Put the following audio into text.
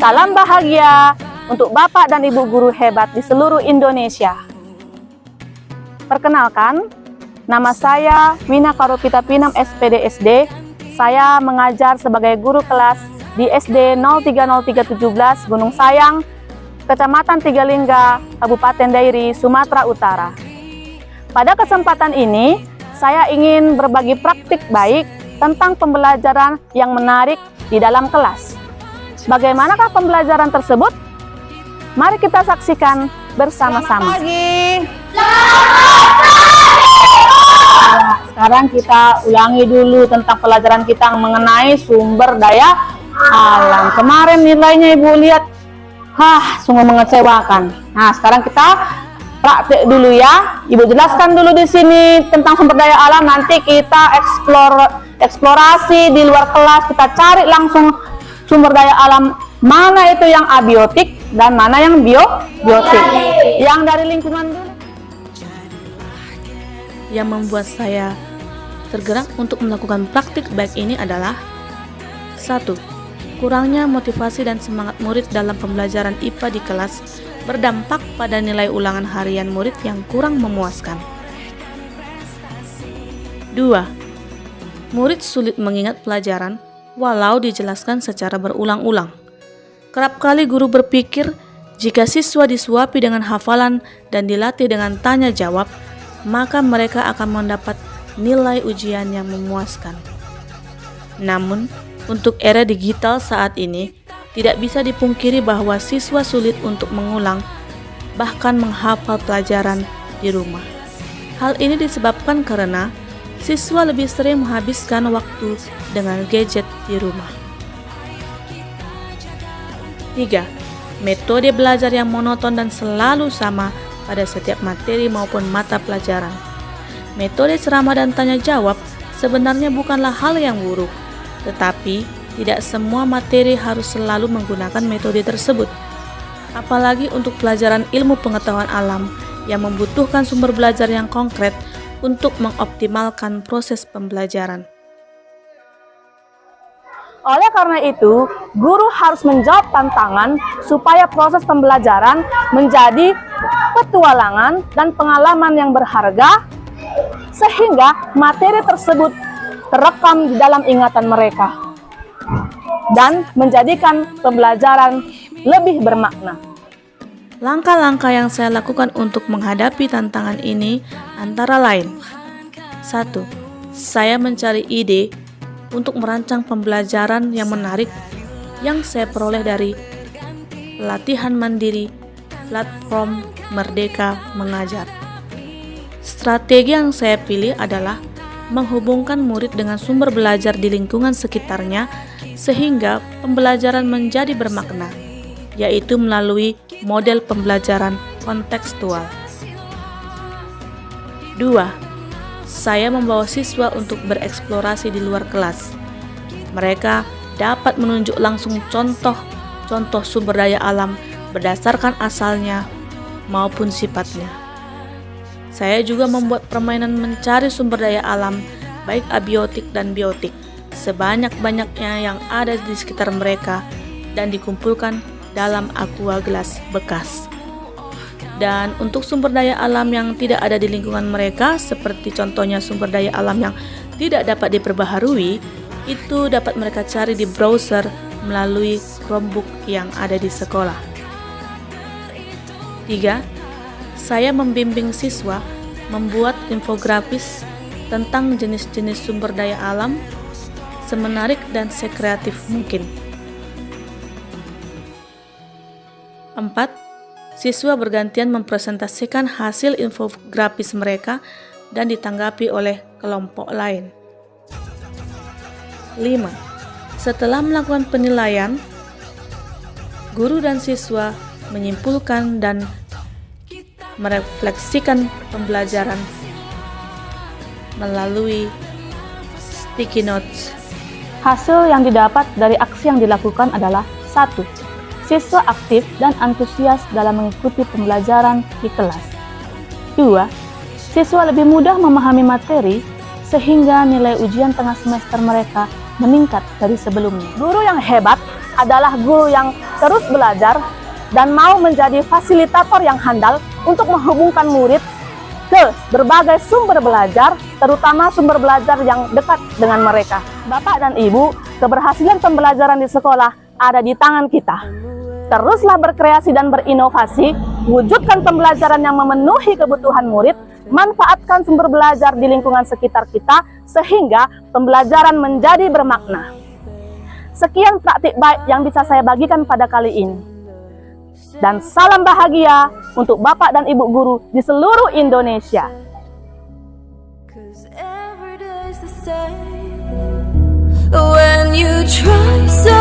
Salam bahagia untuk Bapak dan Ibu guru hebat di seluruh Indonesia. Perkenalkan, nama saya Wina Karopita Pinam SPD SD. Saya mengajar sebagai guru kelas di SD 030317 Gunung Sayang, Kecamatan Tigalingga, Kabupaten Dairi, Sumatera Utara. Pada kesempatan ini, saya ingin berbagi praktik baik tentang pembelajaran yang menarik di dalam kelas. Bagaimanakah pembelajaran tersebut? Mari kita saksikan bersama-sama. Selamat pagi. Sekarang kita ulangi dulu tentang pelajaran kita mengenai sumber daya alam. Kemarin nilainya Ibu lihat, sungguh mengecewakan. Nah, sekarang kita praktik dulu ya. Ibu jelaskan dulu di sini tentang sumber daya alam. Nanti kita eksplorasi di luar kelas. Kita cari langsung sumber daya alam mana itu yang abiotik dan mana yang biotik. Yang dari lingkungan dulu. Yang membuat saya tergerak untuk melakukan praktik baik ini adalah 1. Kurangnya motivasi dan semangat murid dalam pembelajaran IPA di kelas berdampak pada nilai ulangan harian murid yang kurang memuaskan. 2. Murid sulit mengingat pelajaran walau dijelaskan secara berulang-ulang. Kerap kali guru berpikir jika siswa disuapi dengan hafalan dan dilatih dengan tanya jawab, maka mereka akan mendapat nilai ujian yang memuaskan. Namun, untuk era digital saat ini, tidak bisa dipungkiri bahwa siswa sulit untuk mengulang, bahkan menghafal pelajaran di rumah. Hal ini disebabkan karena siswa lebih sering menghabiskan waktu dengan gadget di rumah. 3. Metode belajar yang monoton dan selalu sama pada setiap materi maupun mata pelajaran. Metode ceramah dan tanya jawab sebenarnya bukanlah hal yang buruk, tetapi tidak semua materi harus selalu menggunakan metode tersebut. Apalagi untuk pelajaran ilmu pengetahuan alam yang membutuhkan sumber belajar yang konkret untuk mengoptimalkan proses pembelajaran. Oleh karena itu, guru harus menjawab tantangan supaya proses pembelajaran menjadi petualangan dan pengalaman yang berharga, sehingga materi tersebut terekam di dalam ingatan mereka dan menjadikan pembelajaran lebih bermakna. Langkah-langkah yang saya lakukan untuk menghadapi tantangan ini antara lain: 1. Saya mencari ide untuk merancang pembelajaran yang menarik yang saya peroleh dari pelatihan mandiri platform Merdeka Mengajar. Strategi yang saya pilih adalah menghubungkan murid dengan sumber belajar di lingkungan sekitarnya sehingga pembelajaran menjadi bermakna, yaitu melalui model pembelajaran kontekstual. 2. Saya membawa siswa untuk bereksplorasi di luar kelas. Mereka dapat menunjuk langsung contoh sumber daya alam berdasarkan asalnya maupun sifatnya. Saya juga membuat permainan mencari sumber daya alam, baik abiotik dan biotik, sebanyak-banyaknya yang ada di sekitar mereka dan dikumpulkan dalam aqua gelas bekas. Dan untuk sumber daya alam yang tidak ada di lingkungan mereka, seperti contohnya sumber daya alam yang tidak dapat diperbaharui, itu dapat mereka cari di browser melalui Chromebook yang ada di sekolah. 3. Saya membimbing siswa membuat infografis tentang jenis-jenis sumber daya alam semenarik dan sekreatif mungkin. 4. Siswa bergantian mempresentasikan hasil infografis mereka dan ditanggapi oleh kelompok lain. 5. Setelah melakukan penilaian, guru dan siswa menyimpulkan dan merefleksikan pembelajaran melalui sticky notes. Hasil yang didapat dari aksi yang dilakukan adalah 1. Siswa aktif dan antusias dalam mengikuti pembelajaran di kelas. 2. Siswa lebih mudah memahami materi sehingga nilai ujian tengah semester mereka meningkat dari sebelumnya. Guru yang hebat adalah guru yang terus belajar dan mau menjadi fasilitator yang handal untuk menghubungkan murid ke berbagai sumber belajar, terutama sumber belajar yang dekat dengan mereka. Bapak dan Ibu, keberhasilan pembelajaran di sekolah ada di tangan kita. Teruslah berkreasi dan berinovasi, wujudkan pembelajaran yang memenuhi kebutuhan murid, manfaatkan sumber belajar di lingkungan sekitar kita, sehingga pembelajaran menjadi bermakna. Sekian praktik baik yang bisa saya bagikan pada kali ini. Dan salam bahagia untuk Bapak dan Ibu guru di seluruh Indonesia. When you try so